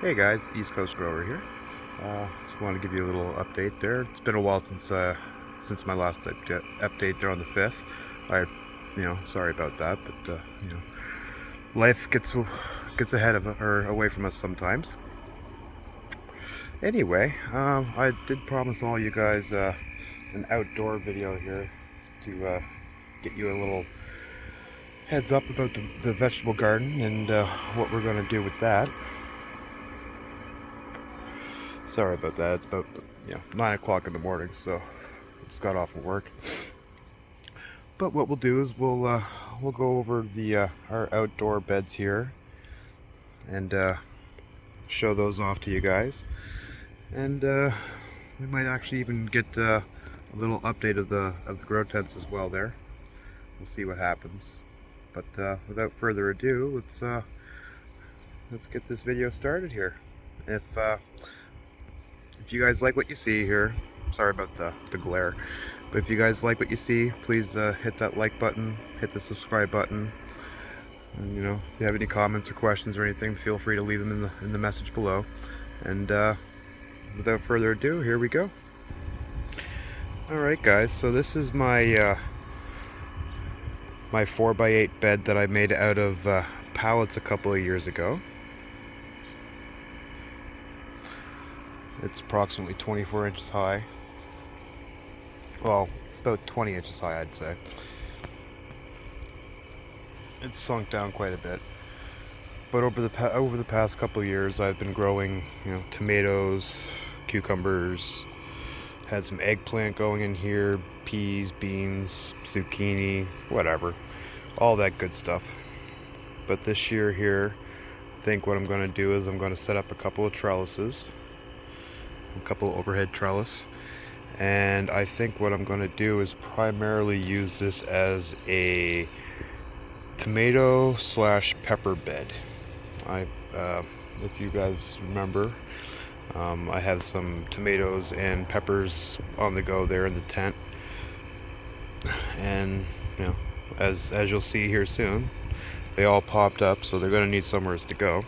Hey guys, East Coast Grower here. Just wanted to give you a little update there. It's been a while since my last update there on the 5th. Sorry about that, but life gets ahead of or away from us sometimes. Anyway, I did promise all you guys an outdoor video here to get you a little heads up about the vegetable garden and what we're going to do with that. Sorry about that. It's about 9 o'clock in the morning, so I just got off of work. But what we'll do is we'll go over the our outdoor beds here and show those off to you guys, and we might actually even get a little update of the grow tents as well. There, we'll see what happens. But without further ado, let's get this video started here. If you guys like what you see here, sorry about the glare, but if you guys like what you see, please hit that like button, hit the subscribe button, and if you have any comments or questions or anything, feel free to leave them in the message below. And without further ado, here we go. Alright guys, so this is my my 4x8 bed that I made out of pallets a couple of years ago. It's approximately 24 inches high. Well, about 20 inches high, I'd say. It's sunk down quite a bit. But over the past couple of years, I've been growing, tomatoes, cucumbers, had some eggplant going in here, peas, beans, zucchini, whatever, all that good stuff. But this year here, I think what I'm going to do is I'm going to set up a couple of trellises. A couple overhead trellis, and I think what I'm going to do is primarily use this as a tomato / pepper bed. If you guys remember, I have some tomatoes and peppers on the go there in the tent, and as you'll see here soon, they all popped up, so they're going to need somewhere to go.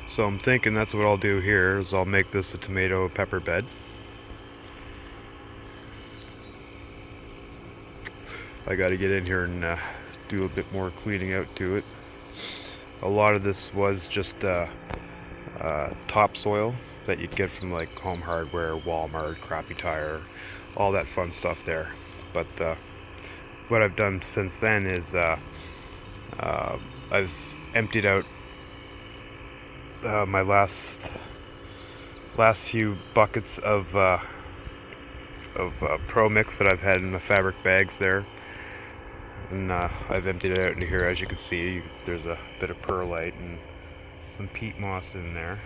So I'm thinking that's what I'll do here, is I'll make this a tomato pepper bed. I got to get in here and do a bit more cleaning out to it. A lot of this was just topsoil that you'd get from like Home Hardware, Walmart, Crappy Tire, all that fun stuff there. But what I've done since then is I've emptied out my last few buckets of Pro Mix that I've had in the fabric bags there, and I've emptied it out into here. As you can see, there's a bit of perlite and some peat moss in there.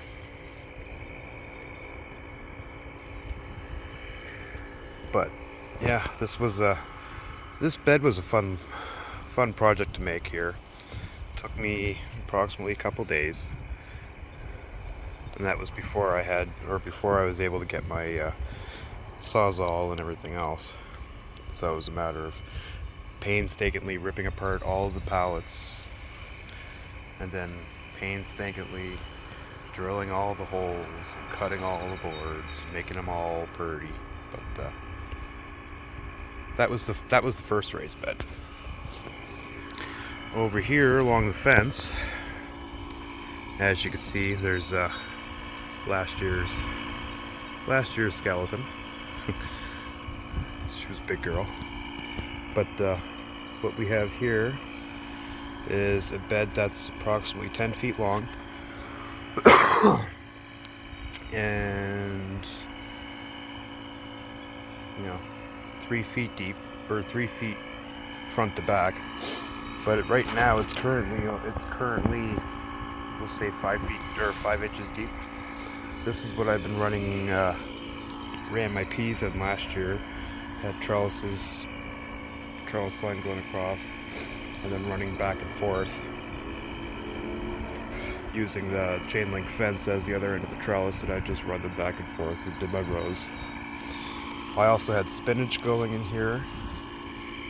But yeah, this bed was a fun project to make here. It took me approximately a couple days. And that was before I was able to get my Sawzall and everything else. So it was a matter of painstakingly ripping apart all of the pallets, and then painstakingly drilling all the holes, and cutting all the boards, and making them all pretty. But that was the first raised bed. Over here along the fence, as you can see, there's last year's skeleton. She was a big girl. But what we have here is a bed that's approximately 10 feet long and 3 feet deep, or 3 feet front to back. But right now it's currently we'll say 5 feet or 5 inches deep. This is what I've been running, ran my peas in last year. Had trellis line going across, and then running back and forth, using the chain link fence as the other end of the trellis, and I just run them back and forth and did my rows. I also had spinach going in here,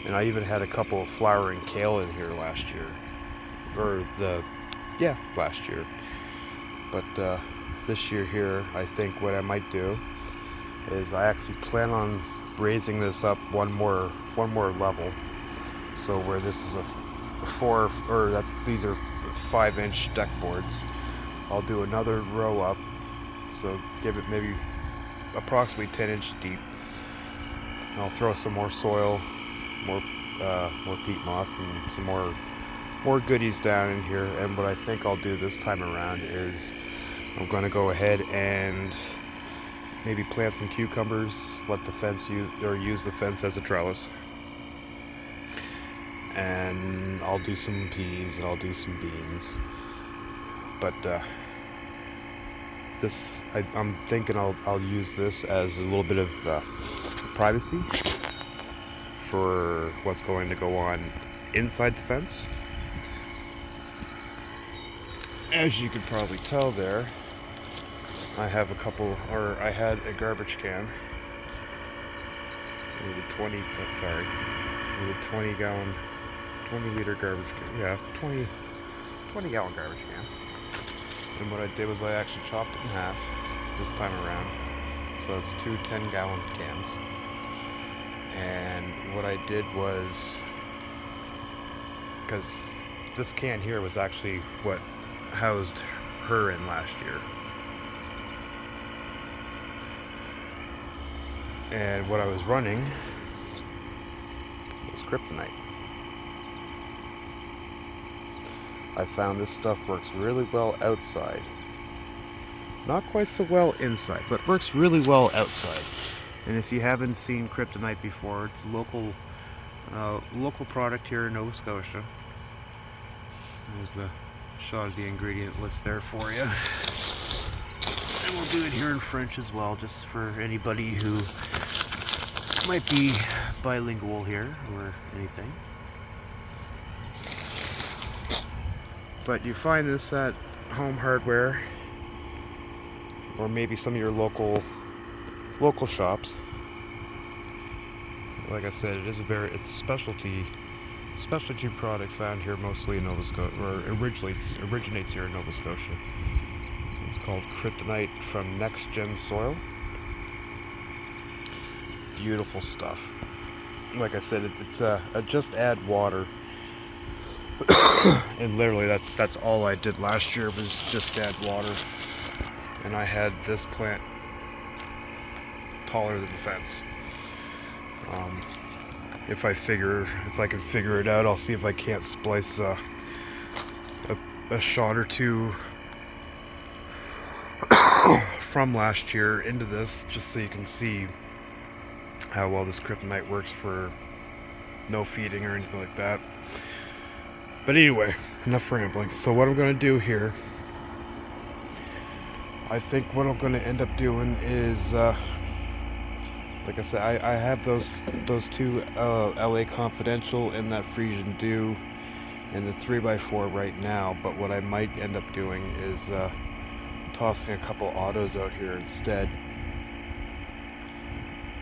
and I even had a couple of flowering kale in here last year. Last year. But this year here, I think what I might do is I actually plan on raising this up one more level. So where this is a these are 5-inch deck boards, I'll do another row up. So give it maybe approximately 10 inches deep. And I'll throw some more soil, more peat moss, and some more goodies down in here. And what I think I'll do this time around is I'm going to go ahead and maybe plant some cucumbers, let the fence use the fence as a trellis. And I'll do some peas and I'll do some beans. But I'm thinking I'll use this as a little bit of privacy for what's going to go on inside the fence. As you could probably tell there, I had a garbage can with a 20 liter garbage can. Yeah, 20 gallon garbage can. And what I did was I actually chopped it in half this time around. So it's two 10-gallon cans. And what I did was, because this can here was actually what housed her in last year. And what I was running was kryptonite. I found this stuff works really well outside. Not quite so well inside, but works really well outside. And if you haven't seen kryptonite before, it's a local product here in Nova Scotia. There's the shot of the ingredient list there for you. And we'll do it here in French as well, just for anybody who might be bilingual here or anything. But you find this at Home Hardware, or maybe some of your local shops. Like I said, it's a specialty product found here mostly in Nova Scotia, or originates here in Nova Scotia. It's called kryptonite from Next Gen Soil. Beautiful stuff. Like I said, it's just add water. And literally that's all I did last year was just add water. And I had this plant taller than the fence. If I can figure it out, I'll see if I can't splice a shot or two from last year into this, just so you can see how well this kryptonite works for no feeding or anything like that. But anyway, enough rambling. So what I'm going to do here, I think what I'm going to end up doing is, like I said, I have those two LA Confidential and that Frisian Dew and the 3x4 right now. But what I might end up doing is tossing a couple autos out here instead,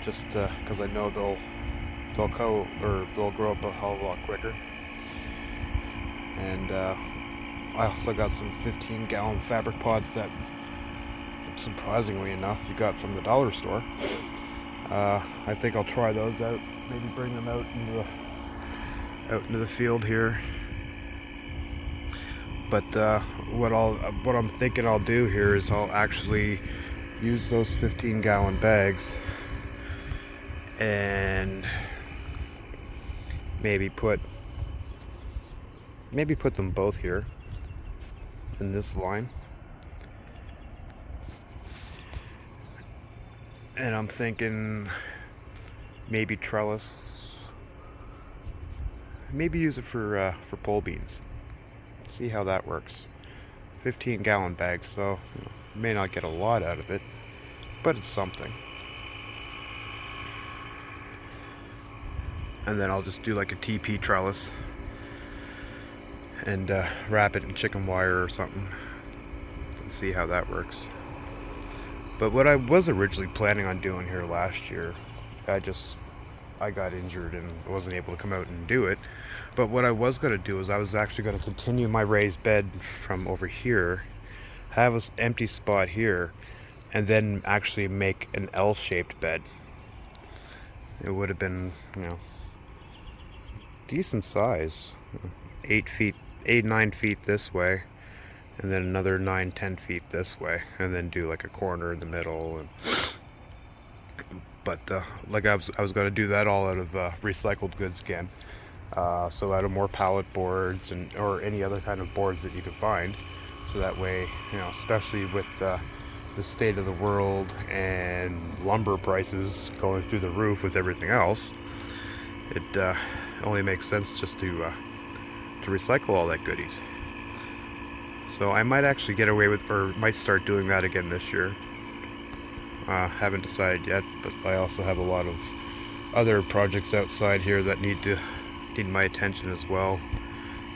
just because I know they'll grow up a hell of a lot quicker. And I also got some 15-gallon fabric pods that, surprisingly enough, you got from the dollar store. I think I'll try those out. Maybe bring them out into the field here. But what I'm thinking I'll do here is I'll actually use those 15-gallon bags and maybe put them both here in this line. And I'm thinking maybe trellis, maybe use it for pole beans. See how that works. 15-gallon bags, so may not get a lot out of it, but it's something. And then I'll just do like a TP trellis and wrap it in chicken wire or something and see how that works. But what I was originally planning on doing here last year, I got injured and wasn't able to come out and do it. But what I was going to do is I was actually going to continue my raised bed from over here, have an empty spot here, and then actually make an L-shaped bed. It would have been, decent size. 9 feet this way, and then another 9-10 feet this way, and then do like a corner in the middle. But like I was going to do that all out of recycled goods again. So out of more pallet boards or any other kind of boards that you can find. So that way, especially with the state of the world and lumber prices going through the roof with everything else, it only makes sense just to recycle all that goodies. So I might actually get away with, or might start doing that again this year. Haven't decided yet, but I also have a lot of other projects outside here that need my attention as well.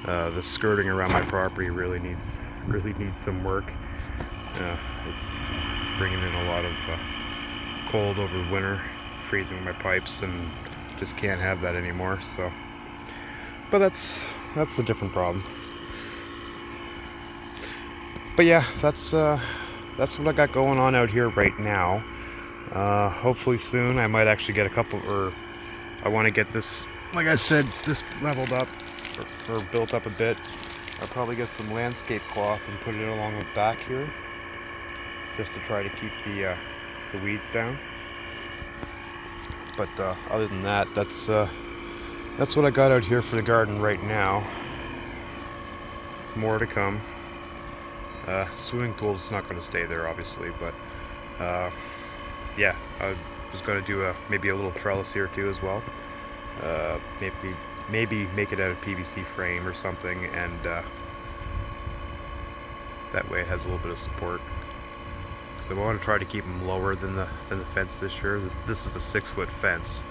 The skirting around my property really needs some work. It's bringing in a lot of cold over winter, freezing my pipes, and just can't have that anymore. So, but that's a different problem. But yeah, that's what I got going on out here right now. Hopefully soon I might actually get a couple, or I want to get this, like I said, this leveled up or built up a bit. I'll probably get some landscape cloth and put it along the back here, just to try to keep the weeds down. But other than that, that's what I got out here for the garden right now. More to come. Swimming pool's not going to stay there, obviously, but yeah, I was going to do maybe a little trellis here too as well. Maybe make it out of PVC frame or something, and that way it has a little bit of support. So I want to try to keep them lower than the fence this year. This is a 6-foot fence.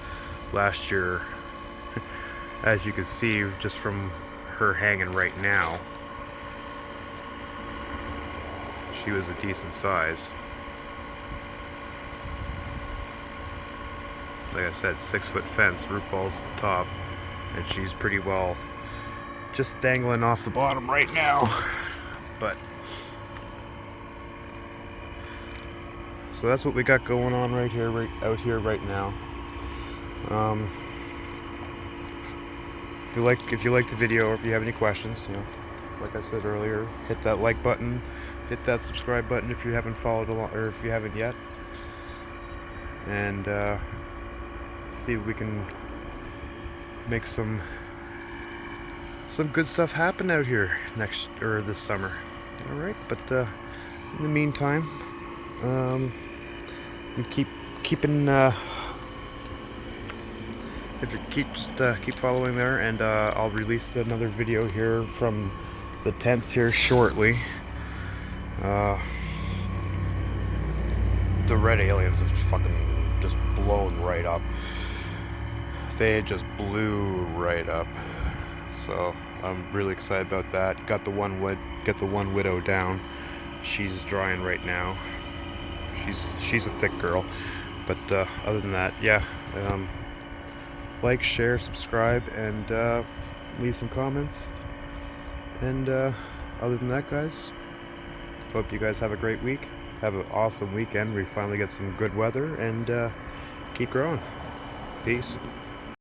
Last year, as you can see just from her hanging right now, she was a decent size. Like I said, 6-foot fence, root balls at the top, and she's pretty well just dangling off the bottom right now. But so that's what we got going on out here right now. If you like the video, or if you have any questions, like I said earlier, hit that like button, hit that subscribe button if you haven't followed along, or if you haven't yet, and see if we can make some good stuff happen out here this summer. All right, but in the meantime, keep following there, and I'll release another video here from the tents here shortly. The red aliens have fucking just blown right up. They just blew right up. So I'm really excited about that. Get the one widow down. She's drying right now. She's a thick girl. But other than that, yeah. Like, share, subscribe, and leave some comments. And other than that, guys, hope you guys have a great week. Have an awesome weekend. We finally get some good weather, and keep growing. Peace.